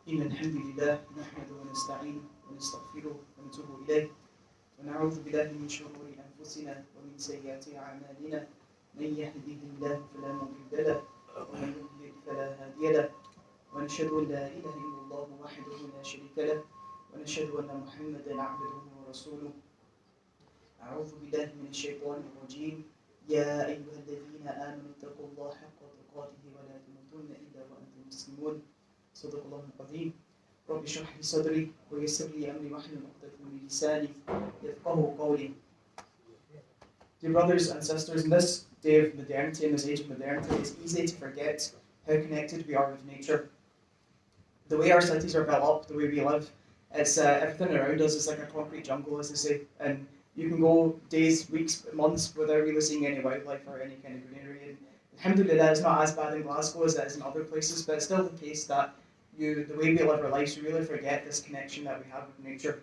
إن الحمد لله نحمده ونستعينه ونستغفره ونتوب إليه ونعوذ بالله من شرور أنفسنا ومن سيئات أعمالنا من يهده الله فلا مضل له ومن يضلل فلا هادي له ونشهد أن لا إله إلا الله وحده لا شريك له ونشهد أن محمدا عبده ورسوله. أعوذ بالله من الشيطان الرجيم. يا أيها الذين آمنوا اتقوا الله حق تقاته ولا تموتن إلا وأنتم مسلمون. صدق الله العظيم. رب اشرح لي صدري ويسر لي أمري واحلل عقدة من لساني يفقهوا قولي. Dear brothers and sisters, in this day of modernity, in this age of modernity, it's easy to forget how connected we are with nature. The way our cities are built up, the way we live, it's everything around us is like a concrete jungle, as they say, and you can go days, weeks, months without really seeing any wildlife or any kind of greenery. And alhamdulillah, it's not as bad in Glasgow as it is in other places, but it's still the case that the way we live our lives, we really forget this connection that we have with nature.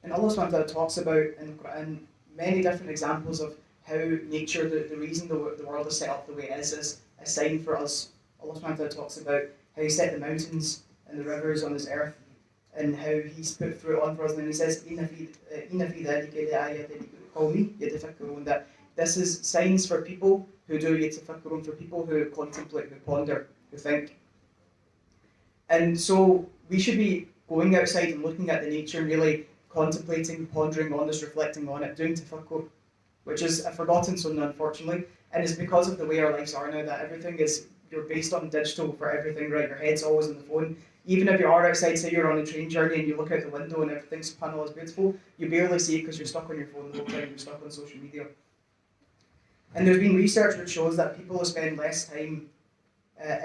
And Allah subhanahu wa ta'ala talks about in the Quran many different examples of how nature, the reason the world is set up the way it is a sign for us. Allah subhanahu wa ta'ala talks about how He set the mountains and the rivers on this earth and how He's put fruit on for us. And He says, that this is signs for people who do yatafakkarun, for people who contemplate, who ponder, who think. And so we should be going outside and looking at the nature and really contemplating, pondering on this, reflecting on it, doing tafakkur, which is a forgotten sunnah, unfortunately. And it's because of the way our lives are now that everything is, you're based on digital for everything, right? Your head's always on the phone. Even if you are outside, say you're on a train journey and you look out the window and everything, subhanAllah, is beautiful, you barely see it because you're stuck on your phone the whole time, you're stuck on social media. And there's been research which shows that people who spend less time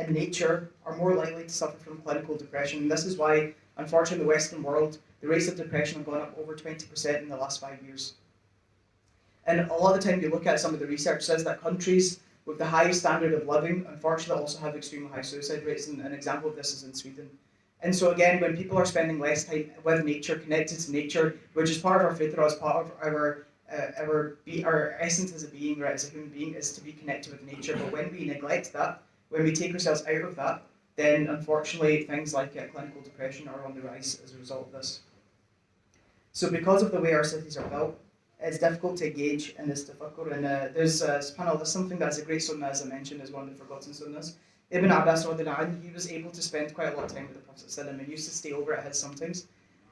in nature are more likely to suffer from clinical depression. And this is why, unfortunately, in the Western world, the rates of depression have gone up over 20% in the last 5 years. And a lot of the time you look at some of the research says that countries with the highest standard of living, unfortunately, also have extremely high suicide rates, and an example of this is in Sweden. And so again, when people are spending less time with nature, connected to nature, which is part of our fitrah, as part of our essence as a being, right, as a human being, is to be connected with nature. But when we neglect that, when we take ourselves out of that, then unfortunately things like clinical depression are on the rise as a result of this. So because of the way our cities are built, it's difficult to engage in this tafakkur. And there's something that's a great sunnah, as I mentioned, is one of the forgotten sunnahs. Ibn Abbas, he was able to spend quite a lot of time with the Prophet ﷺ and used to stay over at his sometimes.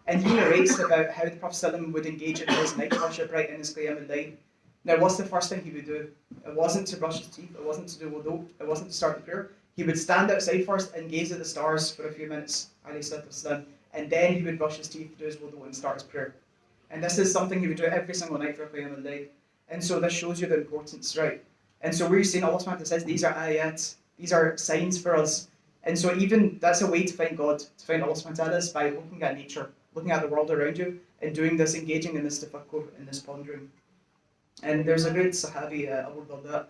And he narrates about how the Prophet ﷺ would engage in his night worship, right, in his qiyam al-layl. Now, what's the first thing he would do? It wasn't to brush his teeth, it wasn't to do wudu, it wasn't to start the prayer. He would stand outside first and gaze at the stars for a few minutes, and then he would brush his teeth, do his wudu, and start his prayer. And this is something he would do every single night for qiyam al-layl. And so this shows you the importance, right? And so we're saying, Allah subhanahu wa ta'ala says, these are ayat, these are signs for us. And so even that's a way to find God, to find Allah subhanahu wa ta'ala, is by looking at nature, looking at the world around you, and doing this, engaging in this tafakkur, in this pondering. And there's a great Sahabi, Abu Darda,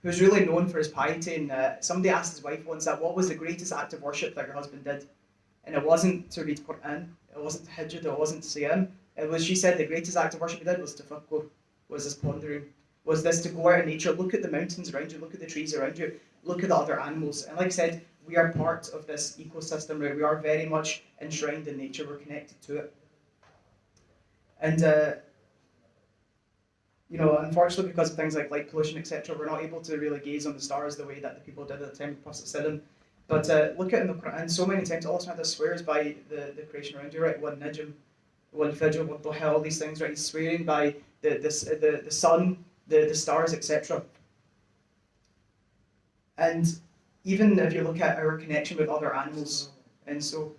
who's really known for his piety. And somebody asked his wife once that what was the greatest act of worship that your husband did? And it wasn't to read Quran, it wasn't to hijjah, it wasn't to siyam. It was, she said, the greatest act of worship he did was tafakkur, was this pondering, was this to go out in nature, look at the mountains around you, look at the trees around you, look at the other animals. And like I said, we are part of this ecosystem, right? We are very much enshrined in nature, we're connected to it. And unfortunately, because of things like light pollution, etc., we're not able to really gaze on the stars the way that the people did at the time of the Prophet ﷺ. But look at in the Quran, so many times Allah SWT swears by the creation around you, right? Wal najm, wal fajr, wal duha, all these things, right? He's swearing by the sun, the stars, etc. And even if you look at our connection with other animals, and so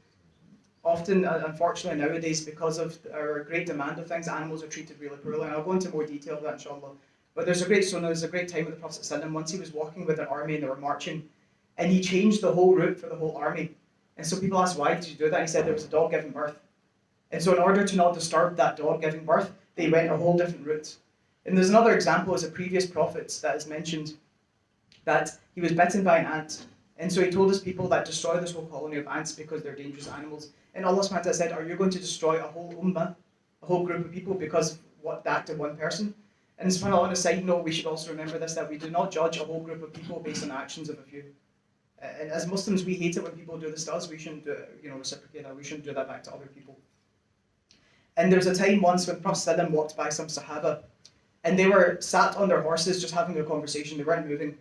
often, unfortunately nowadays, because of our great demand of things, animals are treated really poorly. And I'll go into more detail of that, inshallah. But there's a great sunnah, there's a great time with the Prophet ﷺ. Once he was walking with an army and they were marching, and he changed the whole route for the whole army. And so people asked, why did you do that? He said there was a dog giving birth. And so in order to not disturb that dog giving birth, they went a whole different route. And there's another example as a previous prophet that is mentioned, that he was bitten by an ant. And so he told his people that destroy this whole colony of ants because they're dangerous animals. And Allah subhanahu wa ta'ala said, are you going to destroy a whole ummah, a whole group of people because of the act of one person? And subhanAllah, on a side note, we should also remember this, that we do not judge a whole group of people based on the actions of a few. And as Muslims, we hate it when people do this to us. We shouldn't do it, reciprocate that. We shouldn't do that back to other people. And there's a time once when Prophet walked by some Sahaba, and they were sat on their horses just having a conversation. They weren't moving.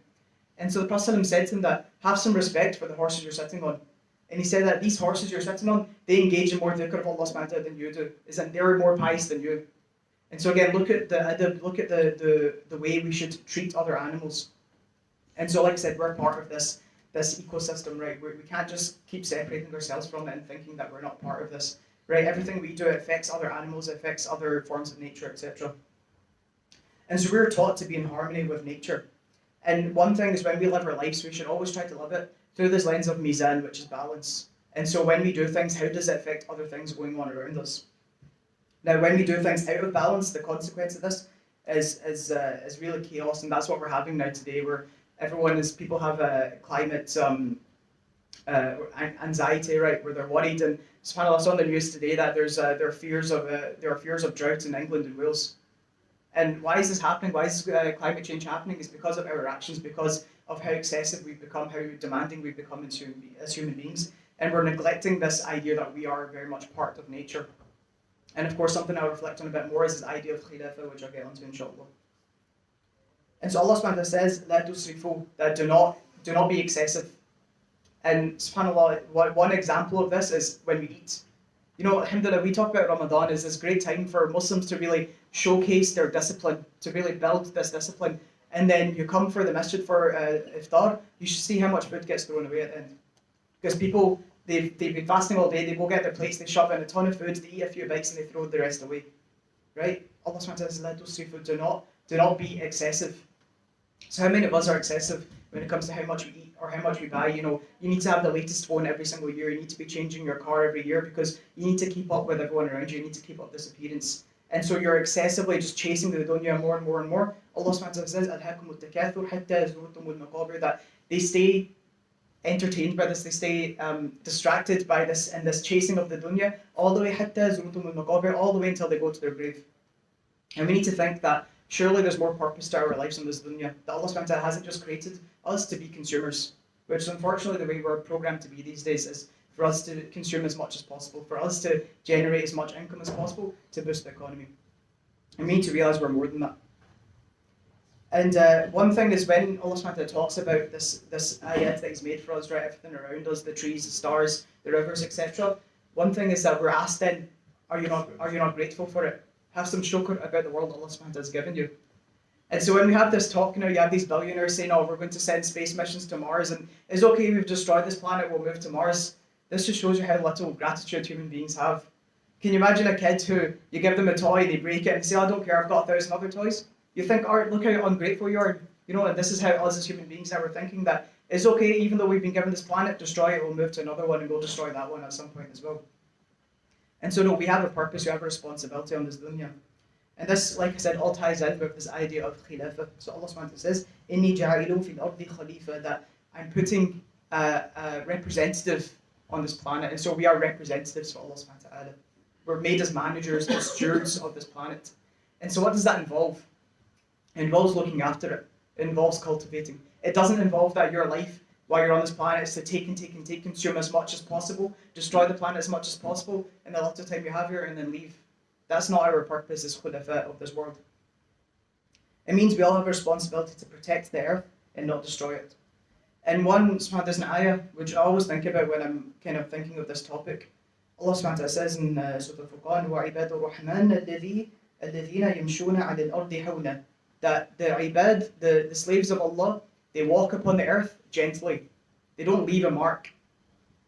And so the Prophet said to them that, have some respect for the horses you're sitting on. And he said that these horses you're sitting on, they engage in more dhikr of Allah subhanahu wa ta'ala than you do. Is that they're more pious than you. And so again, look at the way we should treat other animals. And so like I said, we're part of this ecosystem, right? We can't just keep separating ourselves from it and thinking that we're not part of this, right? Everything we do affects other animals, affects other forms of nature, etc. And so we're taught to be in harmony with nature. And one thing is when we live our lives, we should always try to live it through this lens of mizan, which is balance. And so when we do things, how does it affect other things going on around us? Now, when we do things out of balance, the consequence of this is really chaos, and that's what we're having now today, where people have a climate anxiety, right, where they're worried. And subhanAllah, I saw on the news today that there are fears of drought in England and Wales. And why is this happening? Why is climate change happening? It's because of our actions, because of how excessive we've become, how demanding we've become as human beings, and we're neglecting this idea that we are very much part of nature. And of course, something I'll reflect on a bit more is this idea of khilafah, which I'll get onto inshallah. And so Allah subhanahu wa ta'ala says, La tusrifu, that do not be excessive. And subhanAllah, one example of this is when we eat. Alhamdulillah, we talk about Ramadan as this great time for Muslims to really showcase their discipline, to really build this discipline. And then you come for the masjid for iftar, you should see how much food gets thrown away at the end. Because people, they've been fasting all day, they go get their plates, they shove in a ton of food, they eat a few bites and they throw the rest away. Right? Allah subhanahu wa ta'ala says, La tusrifu, do not be excessive. So how many of us are excessive when it comes to how much we eat or how much we buy? You need to have the latest phone every single year, you need to be changing your car every year because you need to keep up with everyone around you need to keep up this appearance. And so you're excessively just chasing the dunya more and more and more. Allah subhanahu wa ta'ala says, Alhaakumut takathur hatta zurtumul maqabir, that they stay entertained by this, they stay distracted by this and this chasing of the dunya all the way hatta zurtumul maqabir, all the way until they go to their grave. And we need to think that surely there's more purpose to our lives in this dunya, that Allah subhanahu wa ta'ala hasn't just created us to be consumers, which is unfortunately the way we're programmed to be these days, is for us to consume as much as possible, for us to generate as much income as possible to boost the economy. And we need to realise we're more than that. And one thing is when Allah subhanahu wa ta'ala talks about this ayat that He's made for us, right, everything around us, the trees, the stars, the rivers, etc. One thing is that we're asked then, are you not grateful for it? Have some shukr about the world Allah subhanahu wa ta'ala has given you. And so when we have this talk, you have these billionaires saying, oh, we're going to send space missions to Mars, and it's okay, we've destroyed this planet, we'll move to Mars. This just shows you how little gratitude human beings have. Can you imagine a kid who, you give them a toy, they break it, and say, I don't care, I've got 1,000 other toys? You think, all right, look how ungrateful you are. And this is how us as human beings now are thinking, that it's okay, even though we've been given this planet, destroy it, we'll move to another one, and we'll destroy that one at some point as well. And so no, we have a purpose, we have a responsibility on this dunya. And this, like I said, all ties in with this idea of khilafah. So Allah subhanahu wa ta'ala says, Inni ja'ilu fil ardi khalifa, that I'm putting a representative on this planet. And so we are representatives for Allah subhanahu wa ta'ala. We're made as managers, as stewards of this planet. And so what does that involve? It involves looking after it. It involves cultivating. It doesn't involve that your life while you're on this planet is to take, consume as much as possible, destroy the planet as much as possible in the little time you have here, and then leave. That's not our purpose as khulafah of this world. It means we all have a responsibility to protect the earth and not destroy it. And there's an ayah which I always think about when I'm kind of thinking of this topic. Allah subhanahu wa ta'ala says in Surah Al-Furqan, وَعِبَادُ الرَّحْمَنِ الَّذِينَ يَمْشُونَ عَلَى الْأَرْضِ حَوْنًا, that the ibad, the slaves of Allah, they walk upon the earth gently. They don't leave a mark.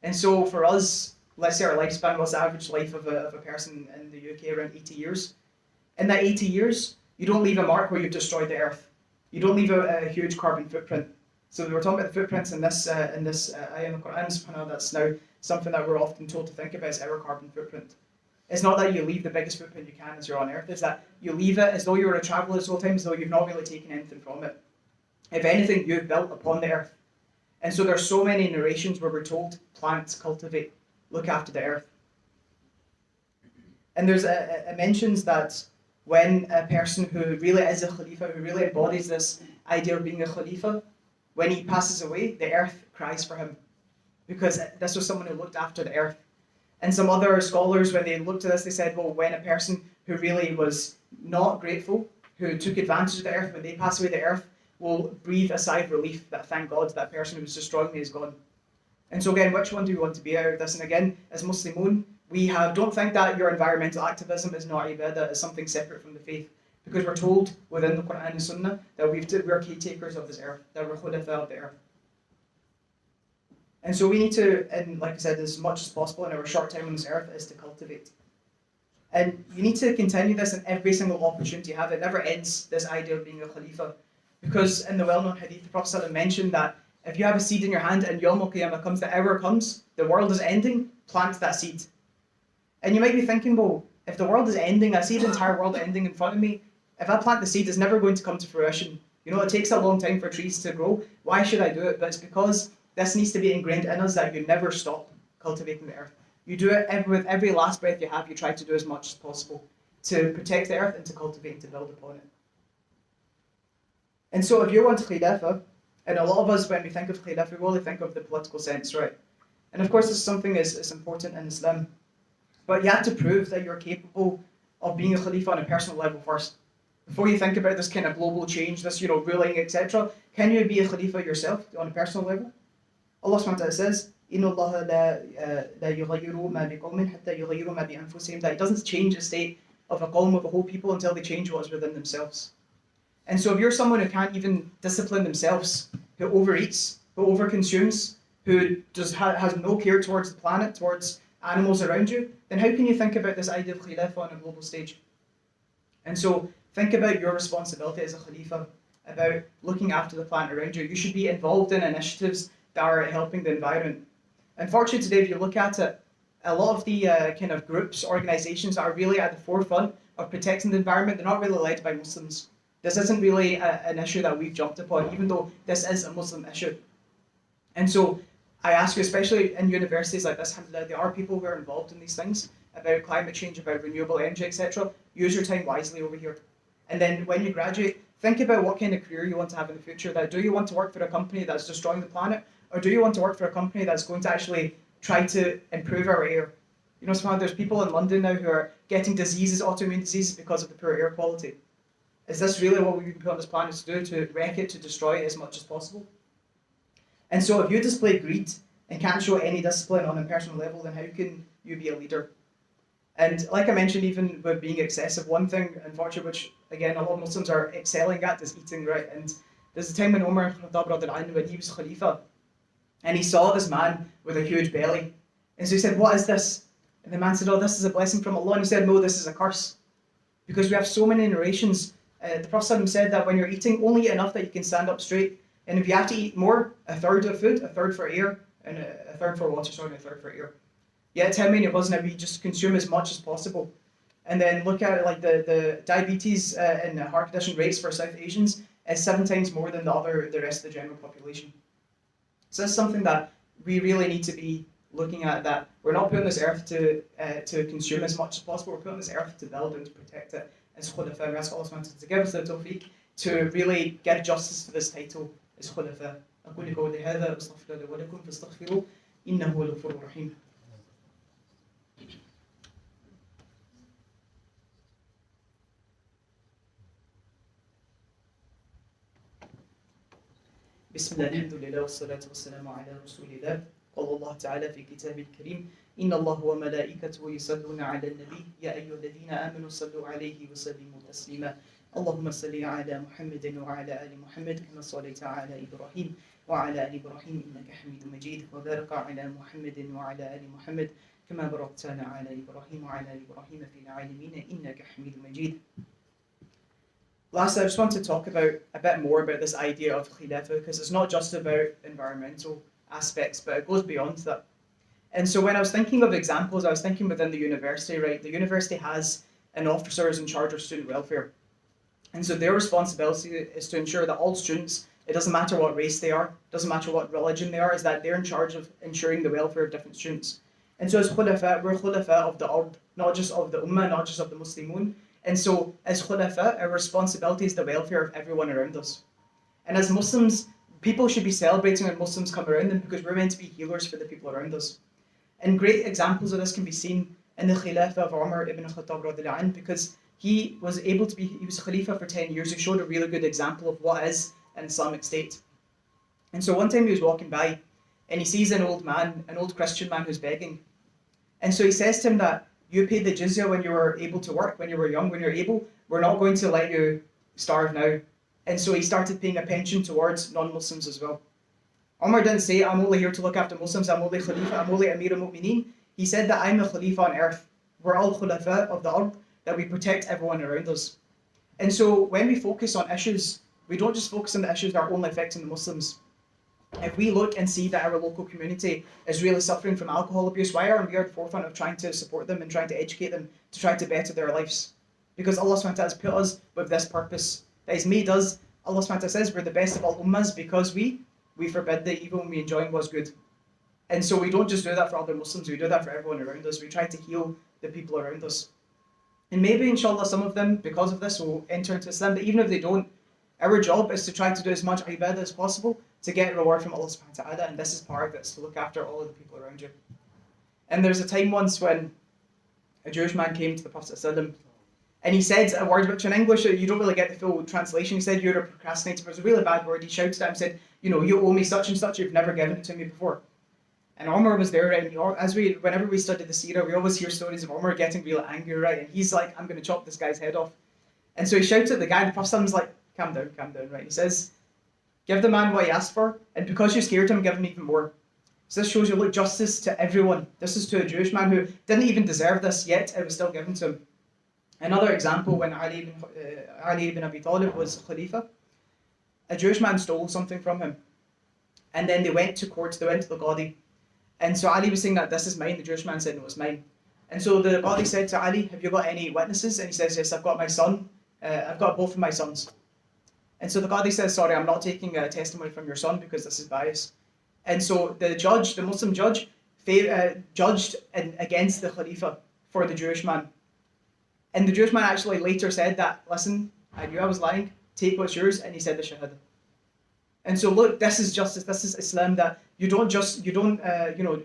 And so for us, let's say our lifespan, what's the average life of a person in the UK? Around 80 years. In that 80 years, you don't leave a mark where you've destroyed the earth. You don't leave a huge carbon footprint. So we're talking about the footprints in this ayah in the Quran, subhanAllah, that's now something that we're often told to think about as our carbon footprint. It's not that you leave the biggest footprint you can as you're on earth, it's that you leave it as though you were a traveller this whole time, as though you've not really taken anything from it. If anything, you've built upon the earth. And so there's so many narrations where we're told, plant, cultivate, look after the earth. And there's it mentions that when a person who really is a khalifa, who really embodies this idea of being a khalifa, when he passes away, the earth cries for him, because this was someone who looked after the earth. And some other scholars, when they looked at this, they said, well, when a person who really was not grateful, who took advantage of the earth, when they pass away, the earth will breathe a sigh of relief that thank God that person who was destroying me is gone. And so again, which one do we want to be out of this? And again, as Muslimun, don't think that your environmental activism is not ibadah, it's something separate from the faith. Because we're told within the Quran and Sunnah that we're caretakers of this earth, that we're khulafa of the earth. And so we need to, and like I said, as much as possible in our short time on this earth, is to cultivate. And you need to continue this in every single opportunity you have. It never ends, this idea of being a khalifa. Because in the well-known hadith, the Prophet mentioned that if you have a seed in your hand and Yawm al-Qiyamah comes, the hour comes, the world is ending, plant that seed. And you might be thinking, well, if the world is ending, I see the entire world ending in front of me, if I plant the seed, it's never going to come to fruition. You know, it takes a long time for trees to grow. Why should I do it? But it's because this needs to be ingrained in us that you never stop cultivating the earth. You do it with every last breath you have, you try to do as much as possible to protect the earth and to cultivate and to build upon it. And so if you want Khilafah, and a lot of us, when we think of Khilafah, we only think of the political sense, right? And of course, this is something is important in Islam. But you have to prove that you're capable of being a Khalifa on a personal level first. Before you think about this kind of global change, this, ruling, etc., can you be a Khalifa yourself on a personal level? Allah subhanahu wa ta'ala says, إِنَّ اللَّهَ لَا يُغَيِّرُ مَا بِقَوْمٍ حَتَّى يُغَيِّرُ مَا بِأَنفُسِهِم. That He doesn't change the state of a qawm, of a whole people, until they change what is within themselves. And so if you're someone who can't even discipline themselves, who overeats, who overconsumes, who has no care towards the planet, towards animals around you, then how can you think about this idea of Khilafah on a global stage? And so think about your responsibility as a Khalifa, about looking after the planet around you. You should be involved in initiatives that are helping the environment. Unfortunately today, if you look at it, a lot of the kind of groups, organisations that are really at the forefront of protecting the environment, they're not really led by Muslims. This isn't really an issue that we've jumped upon, even though this is a Muslim issue. And so I ask you, especially in universities like this, there are people who are involved in these things, about climate change, about renewable energy, etc. Use your time wisely over here. And then when you graduate, think about what kind of career you want to have in the future. That do you want to work for a company that's destroying the planet, or do you want to work for a company that's going to actually try to improve our air? There's people in London now who are getting diseases, autoimmune diseases, because of the poor air quality. Is this really what we've been put on this planet to do, to wreck it, to destroy it as much as possible? And so if you display greed and can't show any discipline on a personal level, then how can you be a leader? And like I mentioned, even with being excessive, one thing, unfortunately, which again a lot of Muslims are excelling at, is eating, right? And there's a time when Umar when he was Khalifa, and he saw this man with a huge belly. And so he said, "What is this?" And the man said, "Oh, this is a blessing from Allah." And he said, "No, this is a curse." Because we have so many narrations. The Prophet said that when you're eating, only eat enough that you can stand up straight. And if you have to eat more, a third of food, a third for air, and a third for water, and a third for air. Yet how many of us now, we just consume as much as possible. And then look at it, like the diabetes and the heart condition rates for South Asians is 7 times more than the rest of the general population. So that's something that we really need to be looking at, that we're not putting this earth to consume as much as possible, we're putting this earth to build and to protect it as Khulafa. We ask Allah to give us the tawfiq to really give justice to this title as Khulafa. أقول قولي هذا وأستغفر الله ولكم فاستغفروه إنه هو الغفور الرحيم. بسم الله الحمد لله والصلاة والسلام على رسول الله. قال الله تعالى في كتابه الكريم إن الله وملائكته يصلون على النبي يا أيها الذين آمنوا صلوا عليه وسلموا تسليما. اللهم صل على محمد وعلى آل محمد كما صليت على إبراهيم وعلى آل إبراهيم إنك حميد مجيد وبارك على محمد وعلى آل محمد كما باركت على إبراهيم وعلى آل إبراهيم في العالمين إنك حميد مجيد. Lastly, I just want to talk about a bit more about this idea of Khilafah, because it's not just about environmental aspects, but it goes beyond that. And so when I was thinking of examples, I was thinking within the university, right? The university has an officer who's in charge of student welfare. And so their responsibility is to ensure that all students, it doesn't matter what race they are, doesn't matter what religion they are, is that they're in charge of ensuring the welfare of different students. And so as Khulafa, we're Khulafa of the Ard, not just of the Ummah, not just of the Muslimun. And so as Khulafa, our responsibility is the welfare of everyone around us. And as Muslims, People should be celebrating when Muslims come around them because we're meant to be healers for the people around us. And great examples of this can be seen in the Khilafah of Umar ibn Khattab radiallahu anh, because he was Khalifa for 10 years. He showed a really good example of what is an Islamic state. And so one time he was walking by and he sees an old Christian man who's begging. And so he says to him that you paid the jizya when you were able to work, when you were young, when you're able. We're not going to let you starve now. And so he started paying a pension towards non-Muslims as well. Umar didn't say, I'm only here to look after Muslims, I'm only Khalifa, I'm only Amir al-Mu'mineen. He said that I'm a Khalifa on earth. We're all Khulafa of the earth, that we protect everyone around us. And so when we focus on issues, we don't just focus on the issues that are only affecting the Muslims. If we look and see that our local community is really suffering from alcohol abuse, why aren't we at the forefront of trying to support them and trying to educate them to try to better their lives? Because Allah SWT has put us with this purpose. That He's made us, Allah SWT says, we're the best of all ummahs because we forbid the evil and we enjoy what's good. And so we don't just do that for other Muslims, we do that for everyone around us. We try to heal the people around us. And maybe, inshallah, some of them, because of this, will enter into Islam. But even if they don't, our job is to try to do as much ibadah as possible to get reward from Allah subhanahu wa ta'ala, and this is part of it, is to look after all of the people around you. And there's a time once when a Jewish man came to the Prophet ﷺ, and he said a word which in English you don't really get the full translation. He said, you're a procrastinator. It was a really bad word. He shouted at him and said, you know, you owe me such and such, you've never given it to me before. And Umar was there, right? And whenever we studied the seerah, we always hear stories of Umar getting really angry, right? And he's like, I'm going to chop this guy's head off. And so he shouts at the guy, and the Prophet was like, calm down, right? He says, give the man what he asked for, and because you scared him, give him even more. So this shows you, look, justice to everyone. This is to a Jewish man who didn't even deserve this, yet it was still given to him. Another example, when Ali ibn Abi Talib was Khalifa, a Jewish man stole something from him. And then they went to court, they went to the Qadi. And so Ali was saying that this is mine, the Jewish man said no, it's mine. And so the Qadi said to Ali, have you got any witnesses? And he says, yes, I've got my son, I've got both of my sons. And so the Qadi says, sorry, I'm not taking a testimony from your son because this is bias. And so the judge, the Muslim judge, judged against the Khalifa for the Jewish man. And the Jewish man actually later said that, listen, I knew I was lying, take what's yours, and he said the shahada. And so look, this is justice, this is Islam, that you don't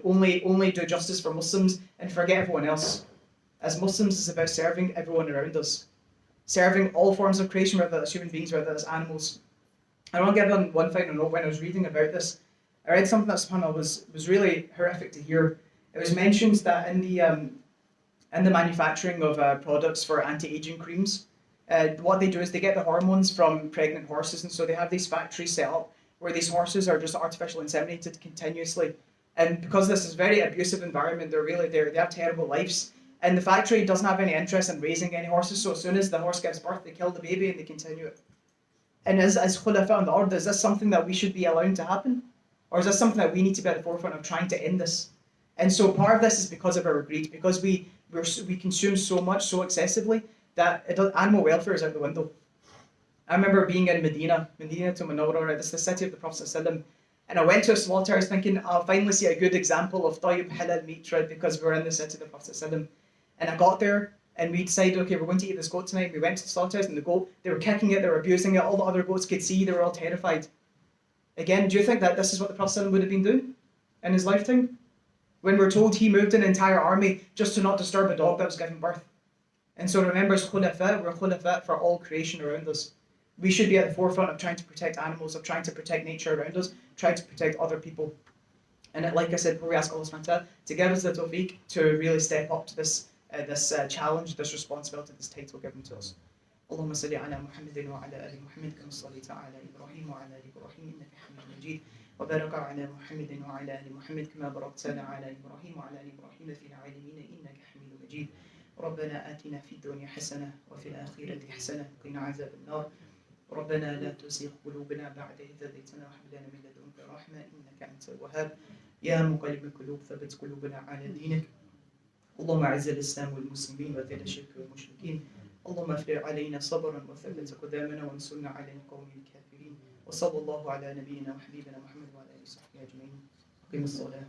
only do justice for Muslims and forget everyone else. As Muslims, it's about serving everyone around us. Serving all forms of creation, whether that's human beings, whether that's animals. I want to give one final note. When I was reading about this, I read something that subhanAllah was really horrific to hear. It was mentioned that in the manufacturing of products for anti-aging creams, what they do is they get the hormones from pregnant horses, and so they have these factories set up where these horses are just artificially inseminated continuously. And because this is a very abusive environment, they have terrible lives. And the factory doesn't have any interest in raising any horses, so as soon as the horse gives birth, they kill the baby and they continue it. And as Khulafa on the Earth, is this something that we should be allowing to happen? Or is this something that we need to be at the forefront of trying to end this? And so part of this is because of our greed, because we consume so much, so excessively, that animal welfare is out the window. I remember being in Medina to Munawwara, this is the city of the Prophet ﷺ, and I went to a slaughterhouse thinking, I'll finally see a good example of tayyib halal meat, right, because we're in the city of the Prophet ﷺ. And I got there, and we decided, okay, we're going to eat this goat tonight. We went to the slaughterhouse, and the goat, they were kicking it, they were abusing it, all the other goats could see, they were all terrified. Again, do you think that this is what the Prophet ﷺ would have been doing in his lifetime? When we're told he moved an entire army just to not disturb a dog that was giving birth. And so remember, as khulafa, we're khulafa for all creation around us. We should be at the forefront of trying to protect animals, of trying to protect nature around us, trying to protect other people. And like I said, we ask Allah subhanahu wa ta'ala to give us the tawfiq to really step up to this challenge, this responsibility, this title given to us. اللهم صل على محمد وعلى آل محمد كما صليت على إبراهيم وعلى آل إبراهيم إنك حميد مجيد وبارك على محمد وعلى آل محمد كما باركت على إبراهيم وعلى آل إبراهيم في العالمين إنك حميد مجيد ربنا آتنا في الدنيا حسنة وفي الآخرة حسنة وقنا عذاب النار ربنا لا تزغ قلوبنا بعد إذ هديتنا وهب لنا من لدنك رحمة إنك أنت الوهاب يا مقلب القلوب ثبت قلوبنا على دينك اللهم أعز الإسلام والمسلمين وذل الشرك والمشركين اللهم افرغ علينا صبرا وثبت قدامنا وانصرنا على القوم الكافرين وصلى الله على نبينا وحبيبنا محمد وعلى آله وصحبه أجمعين أقيموا الصلاة